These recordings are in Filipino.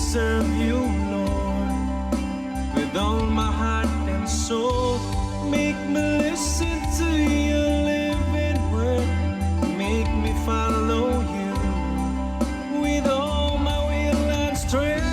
serve you, Lord, with all my heart and soul. Make me listen to your living word. Make me follow you with all my will and strength.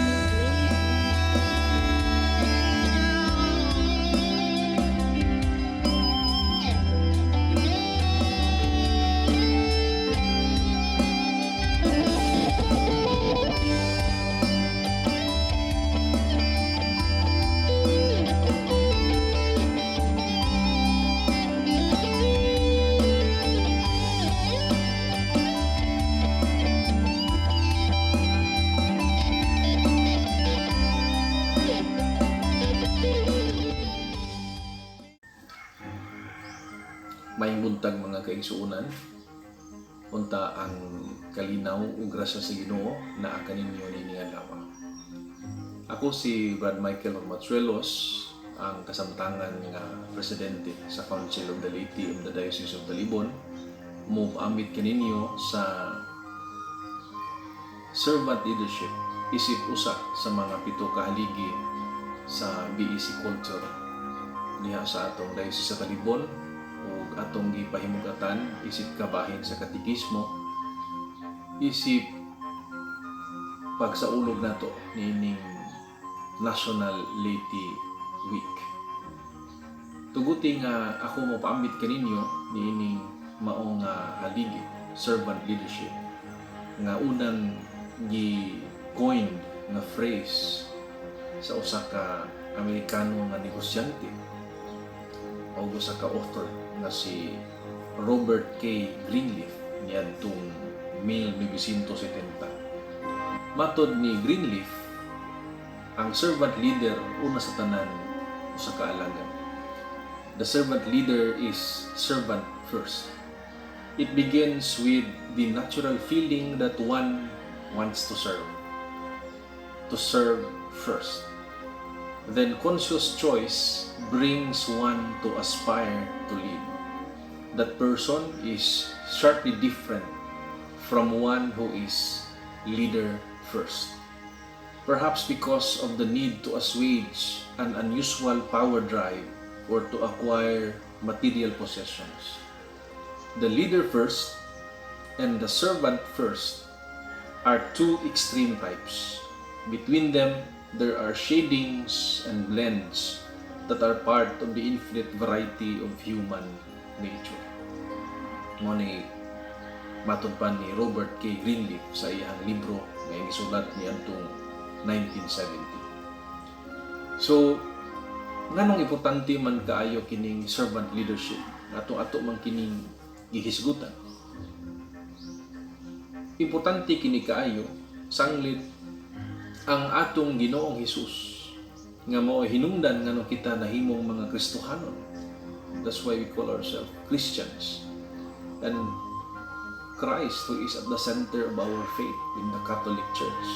May buntag mga kaigsuunan, unta ang kalinaw ug grasya sa Ginoo naa kaninyo nini adlaw. Ako si Brad Michael Magmatsuelos, ang kasamtangan nga presidente sa Council of the Laity of the Diocese of Talibon. Muamit kaninyo sa servant leadership isip usa sa mga pito ka haligi sa BEC culture diha sa atong Diocese sa Talibon ug atong gipahimugatan isip kabahin sa katikismo, isip pagsaulog nato nining National Laity Week. Tuguti nga ako mopaambit kaninyo niining maong haligi servant leadership nga unang gi-coined nga phrase sa usa ka Amerikano nga negosyante o usa ka author nga si Robert K. Greenleaf niadtong 1970. Matod ni Greenleaf, ang servant leader una sa tanan usa ka alagad. The servant leader is servant first. It begins with the natural feeling that one wants to serve first. Then conscious choice brings one to aspire to lead. That person is sharply different from one who is leader first. Perhaps because of the need to assuage an unusual power drive or to acquire material possessions. The leader first and the servant first are two extreme types. Between them, there are shadings and blends that are part of the infinite variety of human nature. Ni matod pa ni Robert K. Greenleaf sa iyang libro nga gisulat niya atong 1970. So, nganong importante man kaayo kining servant leadership ato man kining gihisgutan. Importante kini kaayo sanglit ang atong Ginoong Hesus nga mao hinungdan nganong kita nahimong mga Kristohanon. That's why we call ourselves Christians. And Christ, who is at the center of our faith in the Catholic Church.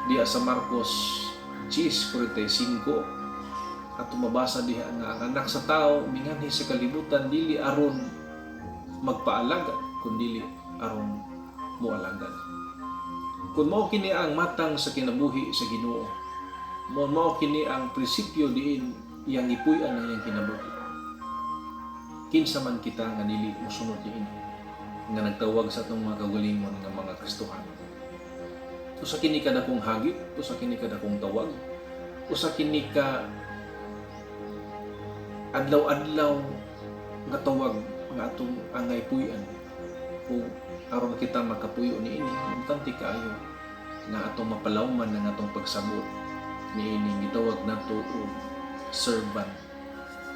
Diha sa Marcos 10:45 ato mabasa diha nga ang anak sa tao minganhi sa kalibutan dili aron magpaalagan kundi aron moalagan. Kung mao kini ang matang sa kinabuhi sa Ginoo, mao kini ang prinsipyo diin iyang ipuy-an ang iyang kinabuhi. Kinsa man kita nga dili mosunod niini nga nagtawag sa atong mga kaugalingon nga mga Kristohanon. Usa kini ka dakong hagit, usa kini ka dakong tawag, usa kini ka adlaw-adlaw nga tawag nga atong angay puy-an. Kung aron kita makapuyo niini, importante kaayo nga atong mapalawman ng atong pagsabot niini gitawag nato og servant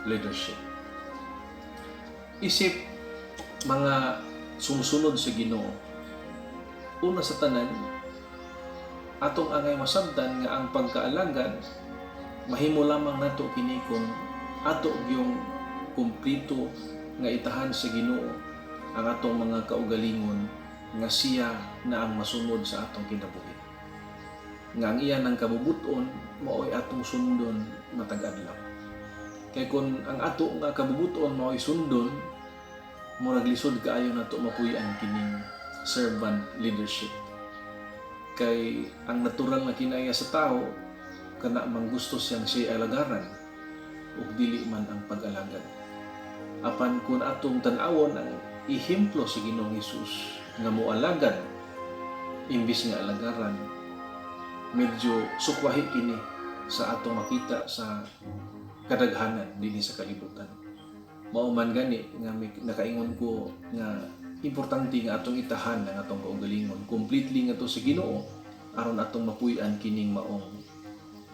leadership. Isip mga sumusunod sa Ginoo, una sa tanan atong angay masabtan nga ang pagkaalagad mahimo lamang nato kini kung ato yung kumplito nga itahan sa Ginoo ang atong mga kaugalingon nga siya na ang masunod sa atong kinabuhi. Nga ang iyan ang kabubuton mao'y atong sundon matag adlaw. Kay kung ang ato nga kabubuton mao'y sundon, murag lisod kaayo nato mapuy-an kining servant leadership. Kay ang natural na kinaya sa tao kana manggusto siyang siya alagaran ug dili man ang pag-alagad. Apan kun atong tan-awon ang ihemplo sa Ginoong Hesus nga moalagad imbis nga alagaran, medyo sukwahi kini sa atong makita sa kadaghanan dinhi sa kalibutan. Mao man gani nga nakaingon ko nga importante nga atong itahan ang atong kaugalingon completely nga to sa Ginoo aron atong mapuy-an kining maong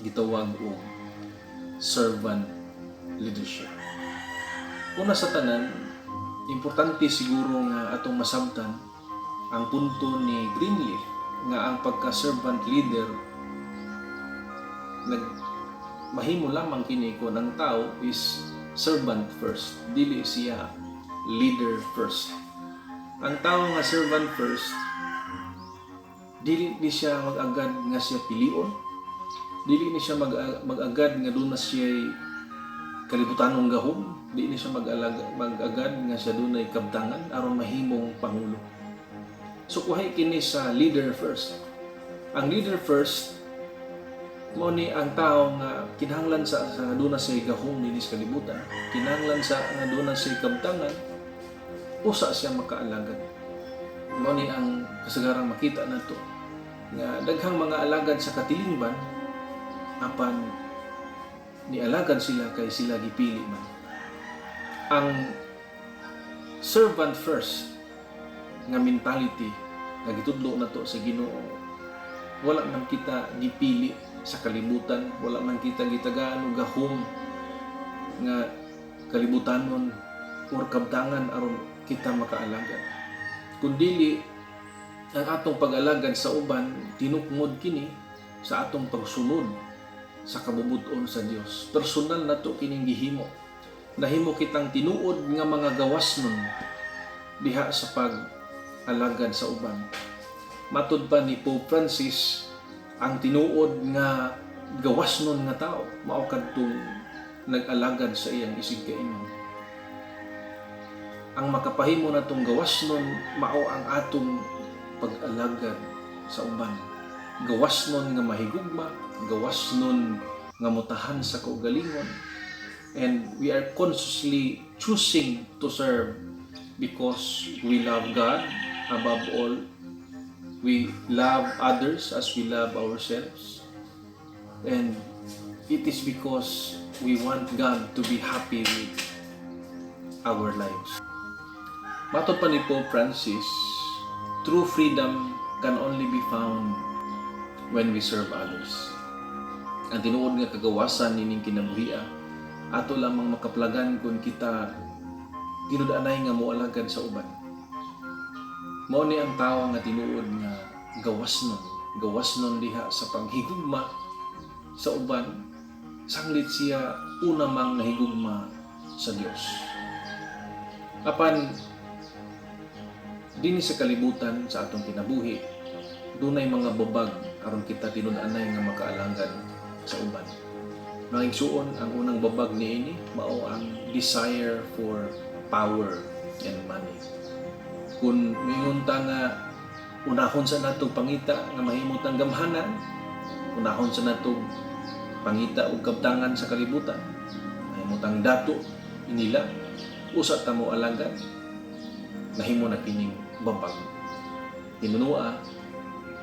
gitawag og servant leadership. Una sa tanan, importante siguro nga atong masabtan ang punto ni Greenleaf nga ang pagka-servant leader mahimo lamang kini kung ang tao is servant first, dili siya leader first. Ang tao nga servant first, dili ni siya mag-agad nga siya pilion, dili ni siya mag-agad nga doon na siya kalibutanong gahom, dili ni siya mag-agad nga siya doon ay kabtangan aron mahimong pangulo. So kuhay kini sa leader first. Ang leader first mo ni ang tao nga kinahanglan sa doon na siya gahom dinhi sa kalibutan, kinahanglan sa nga doon na siya kabtangan, usa siya makaalagad. Mo ni ang kasagarang makita nato nga daghang mga alagad sa katilingban apan nialagad sila kay sila gipili man. Ang servant first nga mentality nga gitudlo nato sa Ginoo, wala man kita gipili sa kalibutan, wala man kita gitagaan og gahom nga kalibutanon or kabtangan aron kita makaalagad. Kundili ang atong pag-alagad sa uban tinukngod kini sa atong pagsunod sa kabubud-on sa Dios. Personal nato kining gihimo. Nahimo kitang tinuod nga mga gawasnon diha sa pag-alagad sa uban. Matud pa ni Pope Francis, ang tinuod nga gawasnon nga tao mao kadtong nag-alagad sa iyang isig kaingon. Ang makapahimo natong gawasnon mao ang atong pag-alagad sa uban. Gawasnon nga mahigugma, gawasnon nga mutahan sa kaugalingon, and we are consciously choosing to serve because we love God above all. We love others as we love ourselves, and it is because we want God to be happy with our lives. Matod pa ni Pope Francis, true freedom can only be found when we serve others. Ang tinuod nga kagawasan nining kinabuhia ato lamang makaplagan kung kita tinud-anay nga moalagad sa uban. Mao ni ang tawo nga tinuod nga gawasnon diha sa paghigugma sa uban, sanglit siya una mang nahigugma sa Dios. Apan dinhi sa kalibutan sa atong kinabuhi, dunay mga babag aron kita tinud-anay nga makaalanggan sa uban. Mangigsuon ang unang babag niini mao ang desire for power and money. Kung mingon ta nga unahon sa natong pangita nga mahimot ang gamhanan, unahon sa natong pangita og kabtangan sa kalibutan, mahimot ang dato inila, usa ta mo alagad, nahimo na kining babag. Hinunua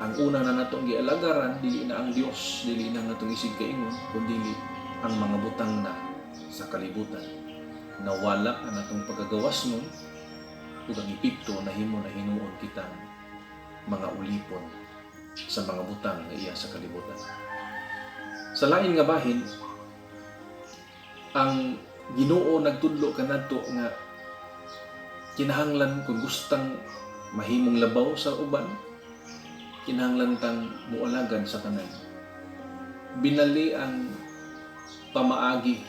ang una na natong gialagaran dili na ang Dios, dili na natong isig kaingon, kundi ang mga butang na sa kalibutan. Nawala ang natong pagagawas nun, ug ang epekto nahimo na hinuon kitang mga ulipon sa mga butang nga iya sa kalibutan. Sa lain nga bahin, ang Ginoo nagtudlo kanato nga kinahanglan kung gustang mahimong labaw sa uban, kinahanglan tang mualagad sa tanan. Binali ang pamaagi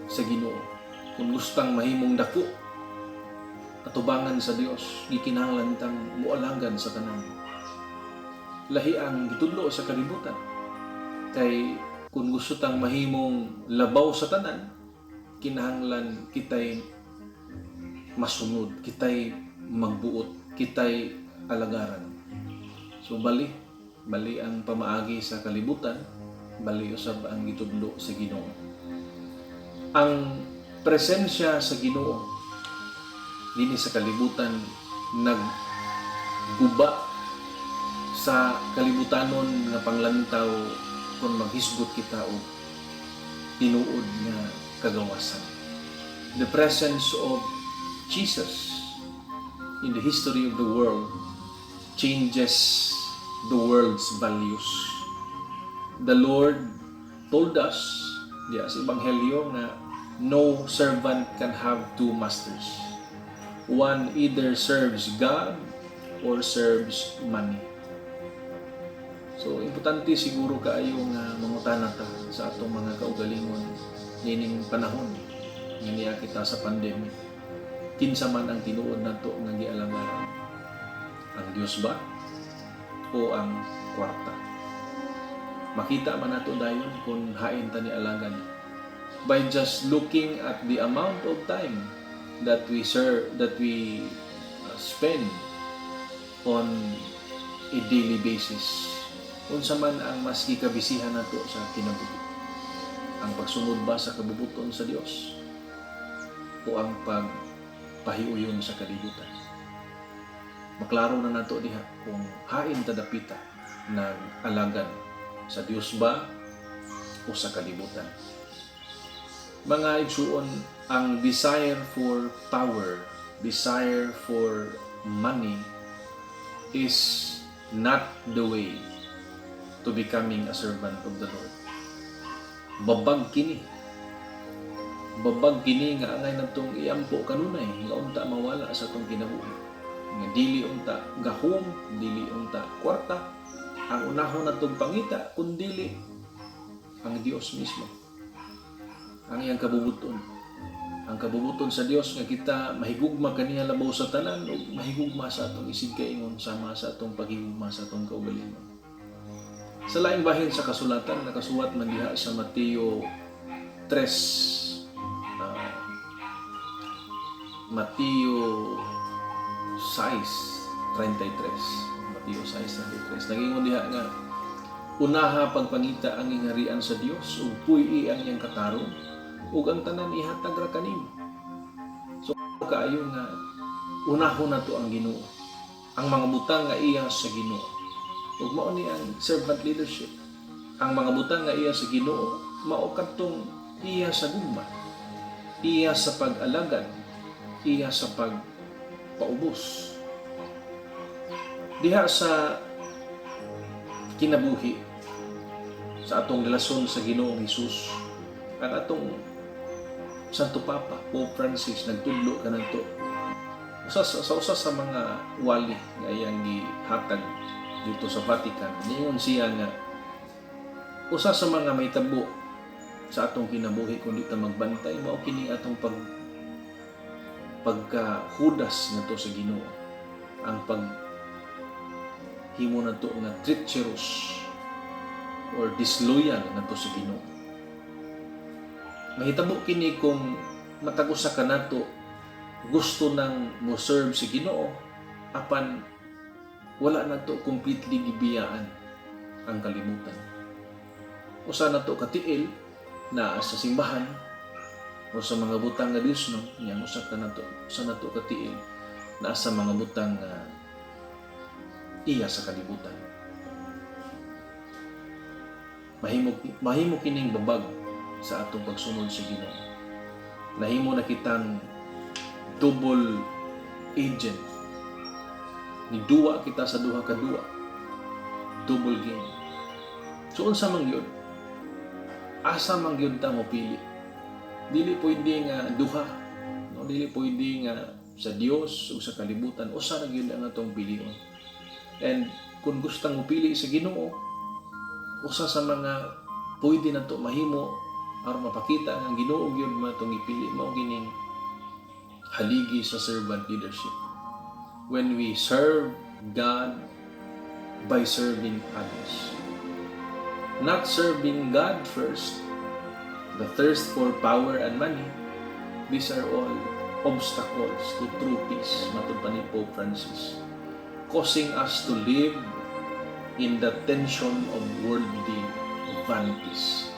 sa Ginoo. Kung gustang mahimong dako, atubangan sa Dios, gikinahanglan tang mualagad sa tanan. Lahi ang gitudlo sa kalibutan. Kay kung gusto tang mahimong labaw sa tanan, kinahanglan kitay masunod, kitay magbuot, kitay alagaran. So bali, bali ang pamaagi sa kalibutan, bali usab ang gitudlo sa Ginoo. Ang presensya sa Ginoo dinhi sa kalibutan nagguba sa kalibutanon nga panglantaw kung maghisgot kita og tinuod nga kagawasan. The presence of Jesus in the history of the world changes the world's values. The Lord told us diya sa Ebanghelyo nga no servant can have two masters. One either serves God or serves money. So, importante siguro kaayo nga mangutana ta sa atong mga kaugalingon nining panahon nga niya kita sa pandemic. Kinsa man ang tinuod nato nga gialangan? Ang Dios ba o ang kwarta? Makita man nato dayon kung hain ta ni alagad by just looking at the amount of time that we spend on a daily basis. Unsa man ang mas gikabisihan nato sa kinabuhi? Ang pagsunod ba sa kabubuton sa Dios o ang pagpahiuyon sa kalibutan? Maklaro na nato diha kung hain ta dapita ng alagad sa Dios ba o sa kalibutan. Mga igsuon, ang desire for power, desire for money is not the way to becoming a servant of the Lord. Babag kini nga angay natong iampo kanunay nga unta mawala sa atong kinabuhi. Nga dili unta gahom, dili unta kwarta, ang unahon natong pangita kundili ang Dios mismo. Ang iyang kabubuton. Ang kabubuton sa Dios nga kita mahigugma kaniya labaw sa tanan o mahigugma sa atong isig kaingon sama sa atong paghigugma sa atong kaugalingon. Sa laing bahin sa kasulatan nakasuwat man diha sa Mateo 3 Mateo 6:33. Mateo 6:33. Nagingon diha nga unaha pagpangita ang ingarian sa Dios ug puy-i ang iyang katarong ug ang tanan ihatag ra kanimo. So kaayo nga unahon nato ang Ginoo. Ang mga butang nga iya sa Ginoo. Ug mao ni ang servant leadership. Ang mga butang nga iya sa Ginoo mao kadtong iya sa gugma. Iya sa pag-alagad, iya sa pagpaubos. Diha sa kinabuhi sa atong relasyon sa Ginoong Hesus, ang atong Santo Papa, Pope Francis, nagtudlo ka nito. Usa sa mga wali nga iyang gihatag dito sa Vatican, niyon siya nga usa sa mga may tabo sa atong kinabuhi kundi ta magbantay mao kini atong pagkahudas nato sa Ginoo, ang paghimo nato nga treacherous or disloyal nato sa Ginoo. Mahitabo kini kung matag usa ka nato gusto nang mo serve si Ginoo apan wala nato completely gibiyaan ang kalibutan. Usa nato katiil na sa simbahan o sa mga butang nga Dios no, yang usa ka nato sa nato katiil na sa mga butang iya sa kalibutan. Mahimo kining babag sa atong pagsunod sa Ginoo. Nahimo na kitang double agent. Niduwa kita sa duha ka duwa. Double game. So unsa man gyud? Asa man gyud ta mo pili? Dili pwede nga duha. No, dili pwede nga sa Dios o sa kalibutan. Usa ra gyud ang atong pilion. And kung gustang mo pili sa Ginoo, usa sa mga pwede nato mahimo aron mapakita nga Ginoo gyud matong ipili mao kining haligi sa servant leadership. When we serve God by serving others. Not serving God first, the thirst for power and money, these are all obstacles to true peace, matupad ni Pope Francis, causing us to live in the tension of worldly vanities.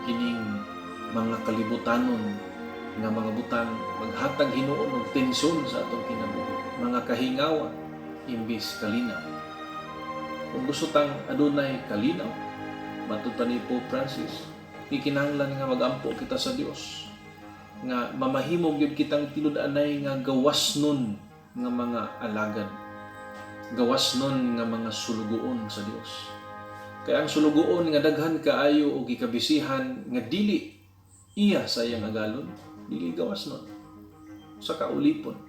Kining mga kalibutanon nga mga butang maghatag hinuon og tensyon sa atong kinabuhi, mga kahingawa imbis kalinaw. Kung gusto tang adunay kalinaw, matuta ni Pope Francis, ikinahanglan nga magampo kita sa Dios, nga mamahimog yun kitang tinud-anay nga gawasnon nga mga alagad, gawasnon nga mga sulugoon sa Dios. Kaya ang sulugoon nga daghan kaayo o gikabisihan nga dili iya sa iyang agalon, dili gawasnon sa kaulipon.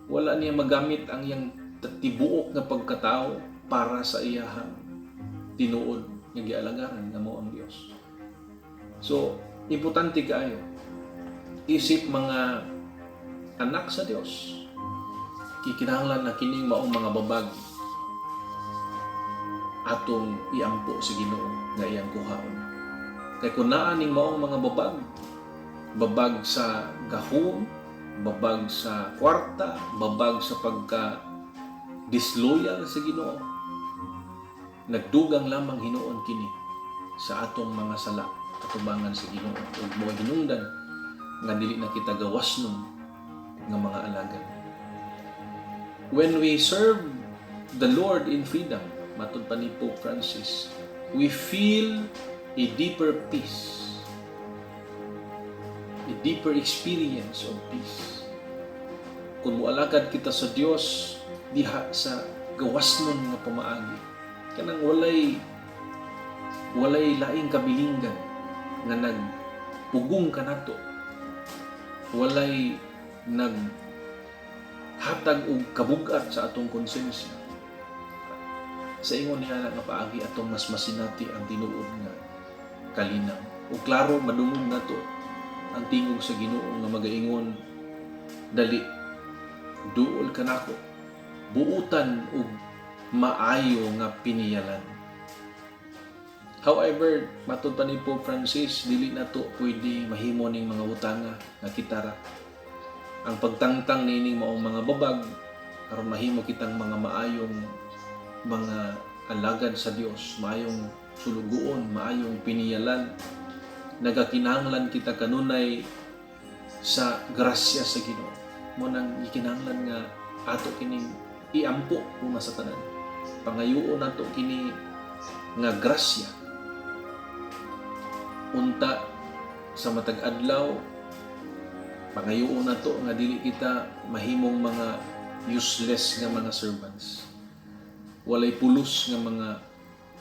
Wala niya magamit ang iyang tibuok nga pagkatao para sa iyahang tinuod nga gialagaran nga mao ang Dios. So, importante kaayo isip mga anak sa Dios. Kikinahanglan na kining maong mga babag atong iampo sa Ginoo nga iyang kuhaon. Kay kung naa ning maong mga babag sa gahom, babag sa kwarta, babag sa pagka disloyal sa Ginoo, nagdugang lamang hinuon kini sa atong mga sala katubangan sa Ginoo ug mo hinungdan nga dili na kita gawasnon nga mga alagad. When we serve the Lord in freedom, matud pa ni Pope Francis, we feel a deeper peace, a deeper experience of peace. Kung mualagad kita sa Dios diha sa gawasnon nga pamaagi, kanang walay laing kabilinggan nga nagpugong kanato, walay naghatag og kabugat sa atong konsensya. Sa ingon niya nga paagi atong mas masinati ang tinuod nga kalinaw. O klaro madungog nato ang tingog sa Ginoo nga magaingon, dali duol kanako, buutan og maayo nga piniyalan. However, matud pa ni Pope Francis, dili na to pwede mahimo ning mga utanga nga kitara. Ang pagtangtang nining maong mga babag aron mahimo kitang mga maayong mga alagad sa Dios, maayong sulugoon, maayong piniyalan. Nagakinahanglan kita kanunay sa grasya sa Ginoo. Mo nang gikinahanglan nga ato kining iampo una sa tanan. Pangayuon nato kini nga grasya. Unta sa matag adlaw, pangayuon nato nga dili kita mahimong mga useless nga mga servants. Walay pulos nga mga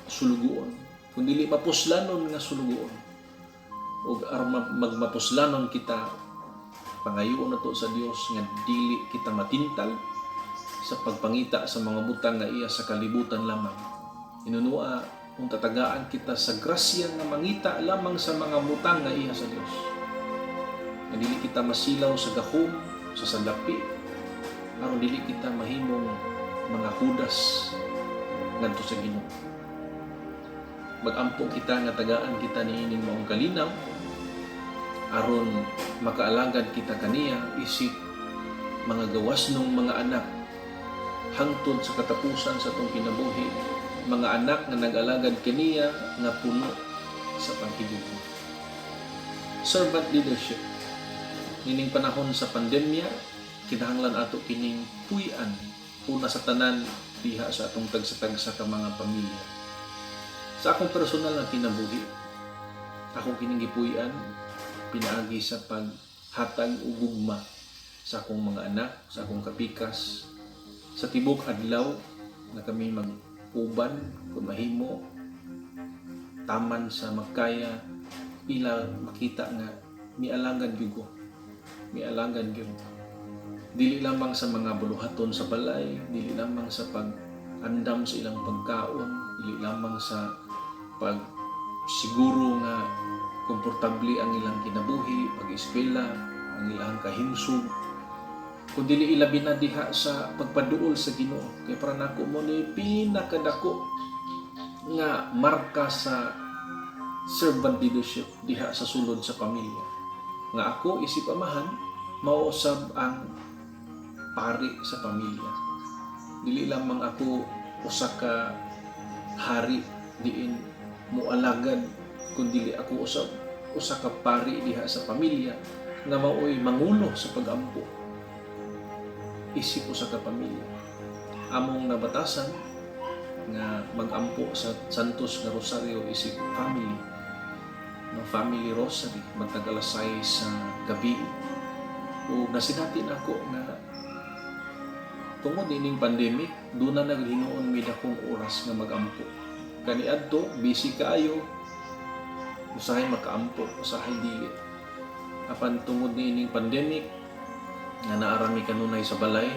sulugoon, kun dili mapuslanon nga sulugoon. Ug aron magmapuslanon kita, pangayuon nato sa Dios nga dili kita matintal sa pagpangita sa mga butang nga iya sa kalibutan lamang. Inunua kung tatagaan kita sa grasya nga mangita lamang sa mga butang nga iya sa Dios. Nga dili kita masilaw sa gahom, sa salapi, aron dili kita mahimong mga hudas ngadto sa Ginoo. Magampo kita nga tagaan kita niining maong kalinaw aron makaalagad kita kaniya isip mga gawasnong mga anak hangtod sa katapusan sa atong kinabuhi, mga anak nga nag-alagad kaniya nga puno sa paghibuhi. Servant leadership. Nining panahon sa pandemya, kinahanglan ato kining puy-an una sa tanan diha sa atong tagsa-tagsa ka mga pamilya. Sa akong personal na kinabuhi, akong kining gipuy-an pinaagi sa paghatag og gugma sa akong mga anak, sa akong kapikas, sa tibok adlaw na kami mag-uban kung mahimo, taman sa magkaya, ila makita nga mialanggan gyud ko, mialanggan gyud. Dili lamang sa mga buluhaton sa balay, dili lamang sa pag-andam sa ilang pagkaon, dili lamang sa pag-siguro nga komportable ang ilang kinabuhi, pag-eskwela, ang ilang kahimsog, kundi ilabi na diha sa pagpaduol sa Ginoo. Kaya para nako mo ni pinakadako nga marka sa servant leadership diha sa sulod sa pamilya. Nga ako isip amahan, mausab ang pari sa pamilya. Dili lamang ako usa ka hari diin mualagad kundi ako usa ka pari diha sa pamilya nga maoy mangulo sa pagampo isip usa ka pamilya. Among nabatasan nga magampo sa Santos nga Rosario isip family, no family rosary matagalasay sa gabi. O nasinatin ako nga tungod ining pandemic doon na naghinuon mi dakong oras nga magampo. Kaniadto busy kaayo, usahay makaampo, usahay dili. Apan tungod niining pandemic nga naarami kanunay sa balay,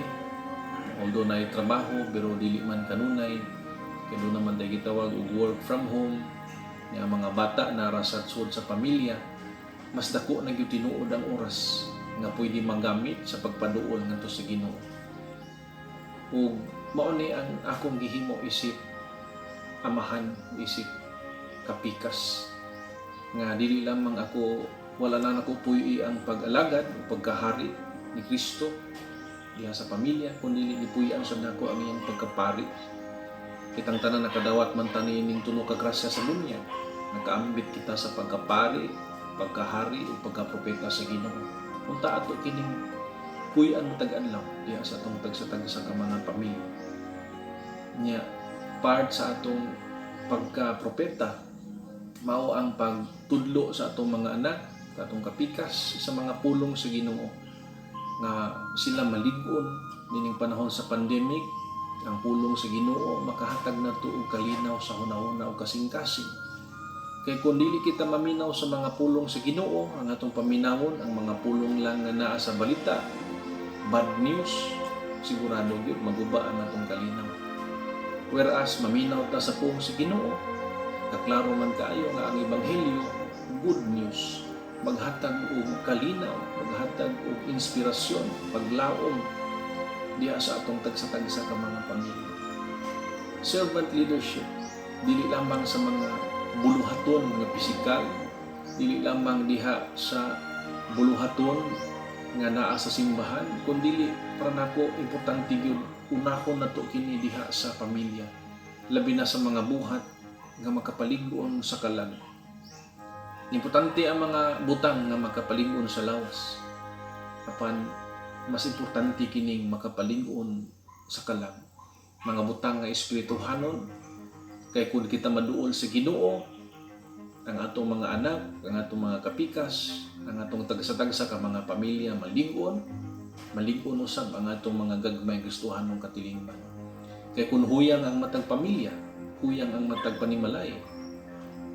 although na trabaho pero dili man kanunay, kaya doon naman tayo gitawag og work from home, nga mga bata narasad sud sa pamilya, mas dako na gyud tinuod ang oras nga pwede magamit sa pagpaduol ngadto sa Ginoo. Ug mao ni ang akong gihimo isip amahan, isip kapikas nga dili lamang ako wala na nakupuy ang pag-alagad o pagkahari ni Kristo diha sa pamilya, kundi gipuy-an sa nako ang iyang pagkapari. Kitang tanan nakadawat man tani ning tulo ka grasya sa bunyag, nakaambit kita sa pagkapari, pagkahari o pagkapropeta sa Ginoo. Unta ato kining puy-an mo tag-adlaw diha sa atong tagsa-tagsa ka mga pamilya. Nya part sa atong pagka-propeta mao ang pagtudlo sa atong mga anak, atong kapikas sa mga pulong sa Ginoo nga sila malig-on nining panahon sa pandemic. Ang pulong sa Ginoo makahatag na og kalinaw sa hunahuna o kasing-kasing. Kay kung dili kita maminaw sa mga pulong sa Ginoo, ang atong paminawon ang mga pulong lang nga naa sa balita, bad news, sigurado gyud maguba ang atong kalinaw. Whereas maminaw ta sa pulong sa Ginoo, kaklaro man kaayo nga ang ebanghelyo good news, maghatag og kalinaw, maghatag og inspirasyon, paglaom diha sa atong tagsa-tagsa ka mga pamilya. Servant leadership dili lamang sa mga buluhaton nga pisikal, dili lamang diha sa buluhaton nga naa sa simbahan, kundi para nako importante gyud unahon nato kini diha sa pamilya, labi na sa mga buhat nga makapalig-on sa kalag. Importante ang mga butang nga makapalig-on sa lawas, apan mas importante kining makapalig-on sa kalag, mga butang nga espirituhanon. Kay kung kita maduol sa Ginoo, ang atong mga anak, ang atong mga kapikas, ang atong tagsa-tagsa ka mga pamilya malig-on usab ang atong mga gagmay Kristohanong katilingban. Kay kung huyang ang matag pamilya, huyang ang matag panimalay,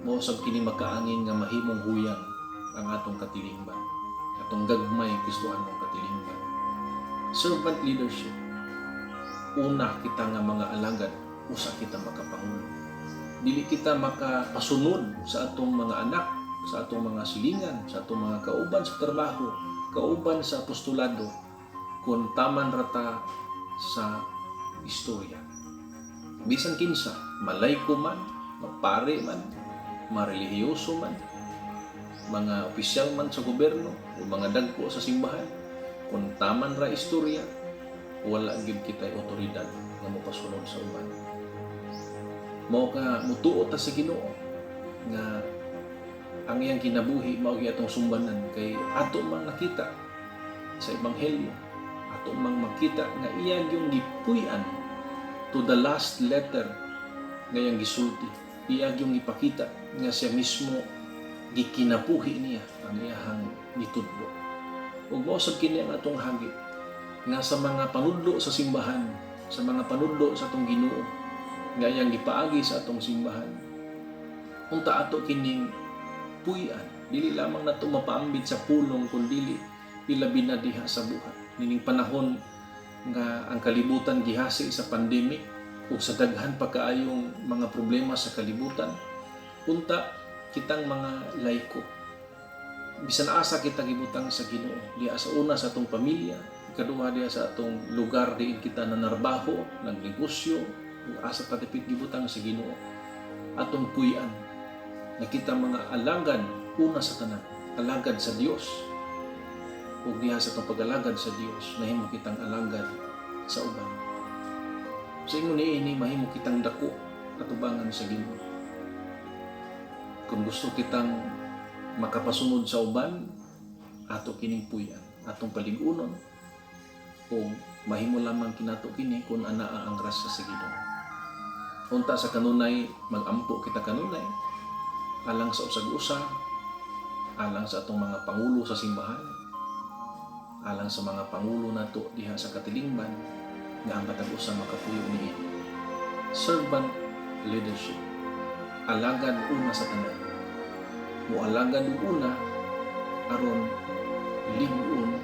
mao sab kini makaangin nga mahimong huyang ang atong katilingban, atong gagmay Kristohanong katilingban. Servant leadership, una kita nga mga alagad, usa kita makapangulo. Dili kita makapasunod sa atong mga anak, sa atong mga silingan, sa atong mga kauban sa trabaho, kauban sa apostolado, kung taman rata sa istorya. Bisan kinsa, malayko man, mapare man, marelihiyoso man, mga opisyal man sa gobyerno, o mga dagko sa simbahan, kung taman ra istorya, wala gid kitay otoridad nga mopasunod sa uban. Mao ka mutuo ta sa Ginoo nga ang iyang kinabuhi mao atong sumbanan, kay ato mang nakita sa ebanghelyo, ato mang makita nga iya yung gipuy-an to the last letter nga iyang gisulti. Iya yung ipakita nga siya mismo gikinabuhi niya ang iyang gitudlo. Ug mao sad kini ang atong hagit nga sa mga panudlo sa simbahan, sa mga panudlo sa atong Ginoo nga iyang gipaagi sa atong simbahan, unta ato kining puy-an, dili lamang nato mapaambit sa pulong kundi ilabi na diha sa buhat. Nining panahon nga ang kalibutan gihasi sa pandemic ug sa daghan pa kaayong mga problema sa kalibutan, unta kitang mga laiko, bisan asa kita gibutang sa Ginoo, diha sa una sa atong pamilya, ikaduha diha sa atong lugar diin kita nanarbaho, nagnegosyo, ug asa patipit gibutang sa Ginoo, atong puy-an na kita mga alagad una sa tanan, alagad sa Dios. Ug diha sa atong pag-alagad sa Dios, nahimo kitang alagad sa uban. Sa ingon niini mahimo kitang dako atubangan sa Ginoo. Kung gusto kitang makapasunod sa uban, ato kining puyan, atong paligunon, o mahimo lamang kinato kini kung anaa ang grasya sa Ginoo. Unta sa kanunay, magampo kita kanunay, alang sa usag-usa, alang sa atong mga pangulo sa simbahan, alang sa mga pangulo nato diha sa katilingban, nga ang batag usa makapuyo niini. Servant leadership. Alagad una sa tanan. Mualagad una aron ligon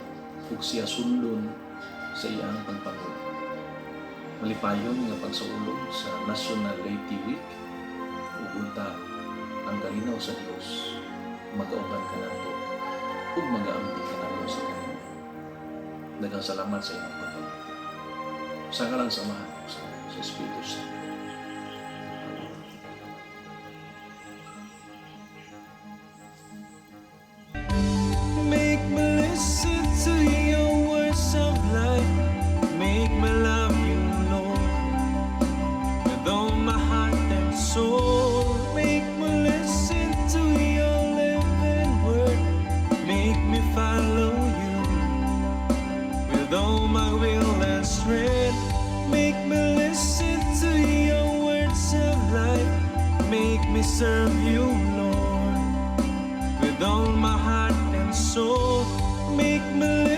ug siya sundon sa iyang pagpangulo. Malipayon nga pagsaulog sa National Laity Week ug unta ang kalinaw sa Dios magauban kanato ug magaampo kanato sa Ginoo. Daghang salamat sa inyong pagpapalad. Sa ngalan sa Ama ug sa Espiritu Santo. Make me listen to your words of life. Make me love you, Lord, with all my heart and soul. Make me listen to your living word. Make me follow you with all my will and strength. Make me listen to your words of life. Make me serve you, Lord, with all my heart and soul. Make me